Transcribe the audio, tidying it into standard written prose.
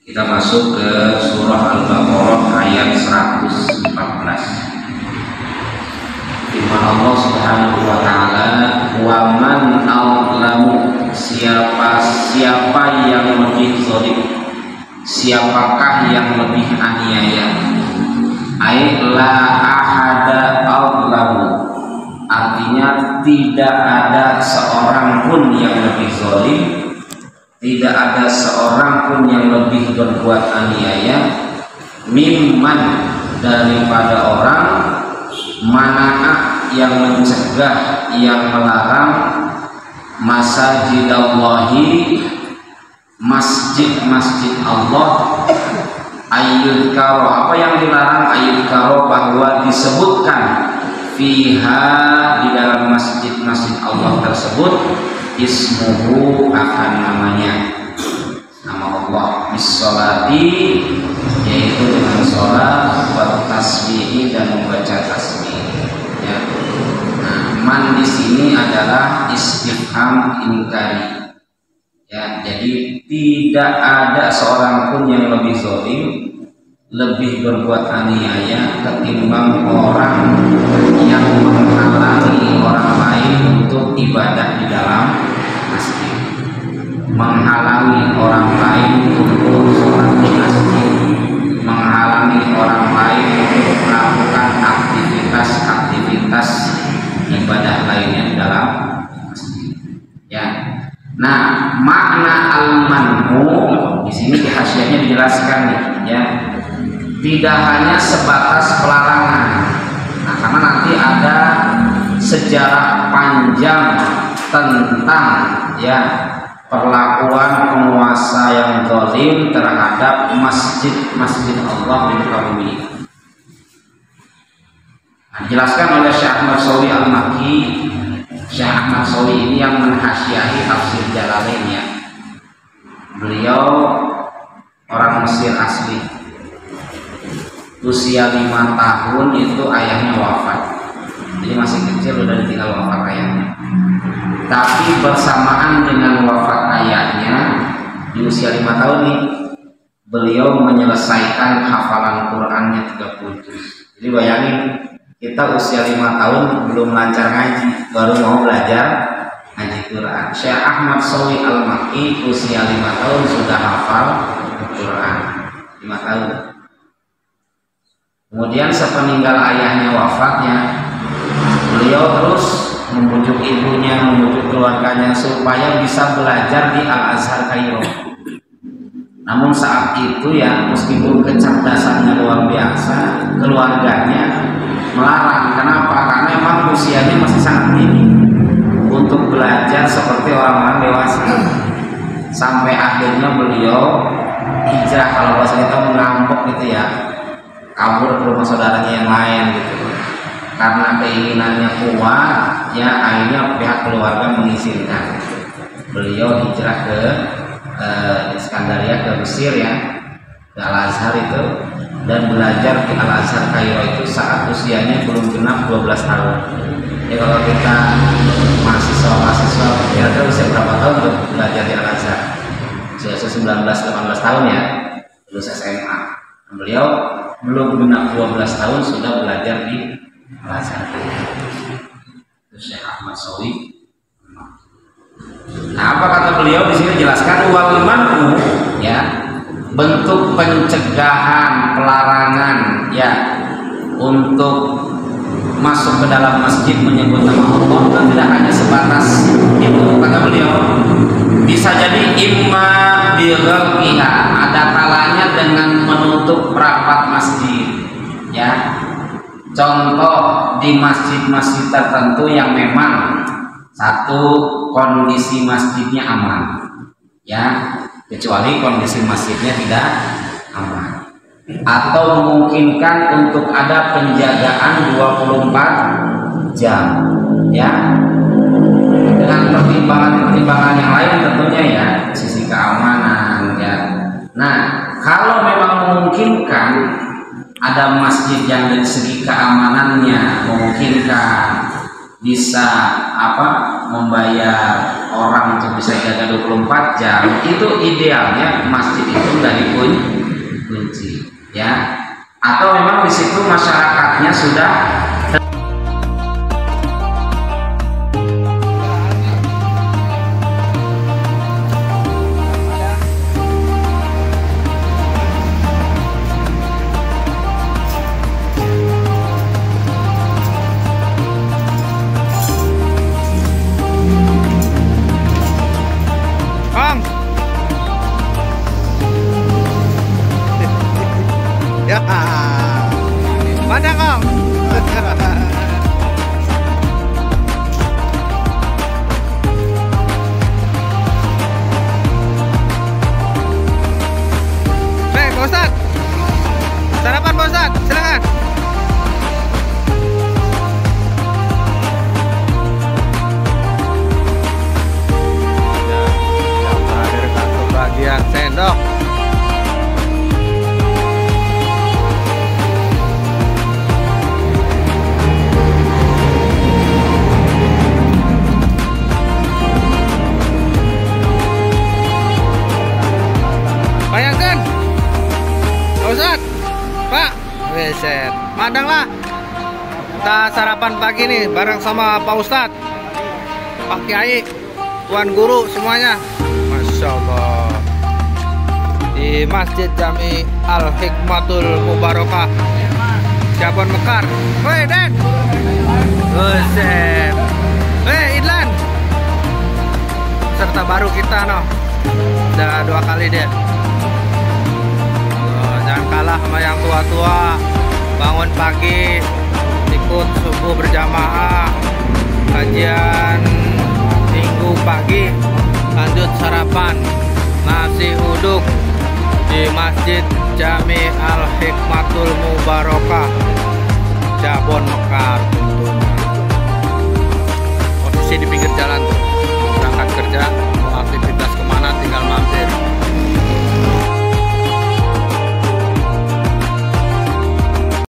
Kita masuk ke surah Al-Baqarah ayat 114. Firman Allah Subhanahu wa taala, "Wa man a'lamu", siapa yang lebih zalim, siapakah yang lebih aniaya. Ai la ahada a'lamu, artinya tidak ada seorang pun yang lebih zalim, tidak ada seorang pun yang lebih berbuat aniaya, mimman, daripada orang, mana'a, yang mencegah, yang melarang, masajidallahi, masjid-masjid Allah, ayyudkaro, apa yang dilarang, ayyudkaro, bahwa disebutkan, fiha, di dalam masjid-masjid Allah tersebut, ismuhu, akan namanya, nama Allah, bisolati, yaitu dengan sholat, wa tasbih, dan membaca tasbih. Ya. Nah, man di sini adalah istifham inkari. Ya, jadi tidak ada seorang pun yang lebih zalim, lebih berbuat aniaya ketimbang orang yang menghalangi orang lain untuk ibadah di dalam masjid, menghalangi orang lain untuk sholat di masjid, menghalangi orang lain untuk melakukan aktivitas ibadah lainnya di dalam masjid. Ya. Nah, makna al-man'u di sini di hasyiahnya dijelaskan ya. Tidak hanya sebatas pelarangan. Nah, karena nanti ada sejarah panjang tentang ya perlakuan penguasa yang zalim terhadap masjid-masjid Allah di muka bumi. Nah, dijelaskan oleh Syekh Ahmad Shawi Al-Makki. Syekh Ahmad Shawi ini yang menhasyiahi tafsir Jalalain ya. Beliau orang Mesir asli. Usia 5 tahun itu ayahnya wafat. Jadi masih kecil udah ditinggal wafat ayahnya. Tapi bersamaan dengan wafat ayahnya di usia 5 tahun nih, beliau menyelesaikan hafalan Qur'annya 30 juz. Jadi bayangin, kita usia 5 tahun belum lancar ngaji, baru mau belajar ngaji Quran. Syekh Ahmad Shawi Al-Makki usia 5 tahun sudah hafal Quran. 5 tahun. Kemudian sepeninggal ayahnya wafatnya, beliau terus membujuk ibunya, membujuk keluarganya supaya bisa belajar di Al-Azhar Kairo. Namun saat itu ya, meskipun kecerdasannya luar biasa, keluarganya melarang. Kenapa? Karena memang usianya masih sangat tinggi untuk belajar seperti orang-orang dewasa. Sampai akhirnya beliau hijrah, kalau bahasa kita merampok gitu ya, kabur ke rumah saudaranya yang lain gitu. Karena keinginannya kuat, ya akhirnya pihak keluarga mengizinkan beliau hijrah ke Iskandaria, ke Mesir ya, ke Al-Azhar itu, dan belajar di Al-Azhar Kairo itu saat usianya belum genap 12 tahun. Jadi kalau kita mahasiswa kira-kira usia berapa tahun untuk belajar di Al-Azhar? Usia 19-18 tahun ya, lulus SMA. Nah, beliau belum genap 12 tahun sudah belajar di Al-Azhar. Itu Syekh Ahmad Shawi. Nah, apa kata beliau di sini? Jelaskan wal man'u ya, bentuk pencegahan, pelarangan ya untuk masuk ke dalam masjid menyebut nama Allah kan tidak hanya sebatas itu. Kata beliau, bisa jadi imma birqiha, ada kalanya dengan menutup rapat masjid ya. Contoh di masjid-masjid tertentu yang memang satu, kondisi masjidnya aman ya, kecuali kondisi masjidnya tidak aman, atau memungkinkan untuk ada penjagaan 24 jam ya, dengan pertimbangan-pertimbangan yang lain tentunya ya, sisi keamanan ya. Nah, kalau memang memungkinkan ada masjid yang dari segi keamanannya memungkinkan, bisa membayar orang untuk bisa jaga 24 jam, itu idealnya masjid itu nggak dikunci ya, atau memang di situ masyarakatnya sudah ya, mana Kong? Pak Ustad, sarapan Pak Ustad, silakan. Yang terakhir kartu bagian sendok. Bayangkan, Pak Ustad, Pak, weset, madang lah. Kita sarapan pagi nih bareng sama Pak Ustad, Pak Kiai, Tuan Guru semuanya. Masya Allah. Di Masjid Jami Al Hikmatul Mubarakah, Cirebon Mekar. Woi Den, weset, Idlan, serta baru kita noh. Udah 2 kali dia. Jangan kalah sama yang tua-tua. Bangun pagi, ikut subuh berjamaah, kajian minggu pagi, lanjut sarapan nasi uduk di Masjid Jami Al Hikmatul Mubarakah, Cirebon Mekar tentunya. Posisi di pinggir jalan tuh, berangkat kerja.